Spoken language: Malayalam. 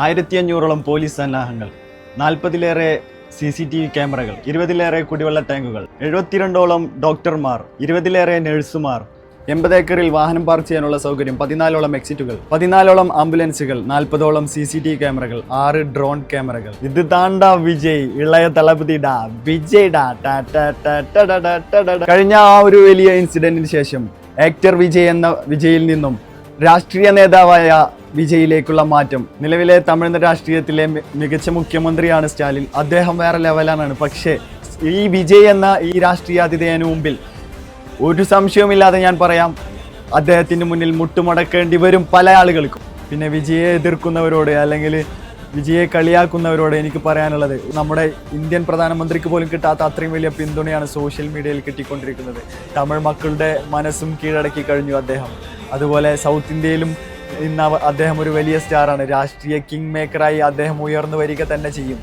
1500ഓളം പോലീസ് സന്നാഹങ്ങൾ, 40ലേറെ CCTV ക്യാമറകൾ, 20ലേറെ കുടിവെള്ള ടാങ്കുകൾ, 72ഓളം ഡോക്ടർമാർ, 20ലേറെ നഴ്സുമാർ, 80 ഏക്കറിൽ വാഹനം പാർക്ക് ചെയ്യാനുള്ള സൗകര്യം, 14ഓളം എക്സിറ്റുകൾ, 14ഓളം ആംബുലൻസുകൾ, 40ഓളം CCTV ക്യാമറകൾ, 6 ഡ്രോൺ ക്യാമറകൾ. ഇത് താണ്ടാ വിജയ്, ഇളയ തളപതിടാ വിജയ് ഡാ. കഴിഞ്ഞ ആ ഒരു വലിയ ഇൻസിഡന്റിന് ശേഷം ആക്ടർ വിജയ് എന്ന വിജയിൽ നിന്നും രാഷ്ട്രീയ നേതാവായ വിജയിലേക്കുള്ള മാറ്റം. നിലവിലെ തമിഴ്നാട് രാഷ്ട്രീയത്തിലെ മികച്ച മുഖ്യമന്ത്രിയാണ് സ്റ്റാലിൻ. അദ്ദേഹം വേറെ ലെവലാണ്. പക്ഷേ ഈ വിജയ് എന്ന ഈ രാഷ്ട്രീയാതിഥേയന് മുമ്പിൽ ഒരു സംശയവുമില്ലാതെ ഞാൻ പറയാം, അദ്ദേഹത്തിന് മുന്നിൽ മുട്ടുമടക്കേണ്ടി വരും പല ആളുകൾക്കും. പിന്നെ വിജയെ എതിർക്കുന്നവരോട് അല്ലെങ്കിൽ വിജയെ കളിയാക്കുന്നവരോട് എനിക്ക് പറയാനുള്ളത്, നമ്മുടെ ഇന്ത്യൻ പ്രധാനമന്ത്രിക്ക് പോലും കിട്ടാത്ത അത്രയും വലിയ പിന്തുണയാണ് സോഷ്യൽ മീഡിയയിൽ കിട്ടിക്കൊണ്ടിരിക്കുന്നത്. തമിഴ് മക്കളുടെ മനസ്സും കീഴടക്കി കഴിഞ്ഞു അദ്ദേഹം. അതുപോലെ സൗത്ത് ഇന്ത്യയിലും ഇന്ന് അദ്ദേഹം ഒരു വലിയ സ്റ്റാറാണ്. രാഷ്ട്രീയ കിങ് മേക്കറായി അദ്ദേഹം ഉയർന്നു വരിക തന്നെ ചെയ്യും.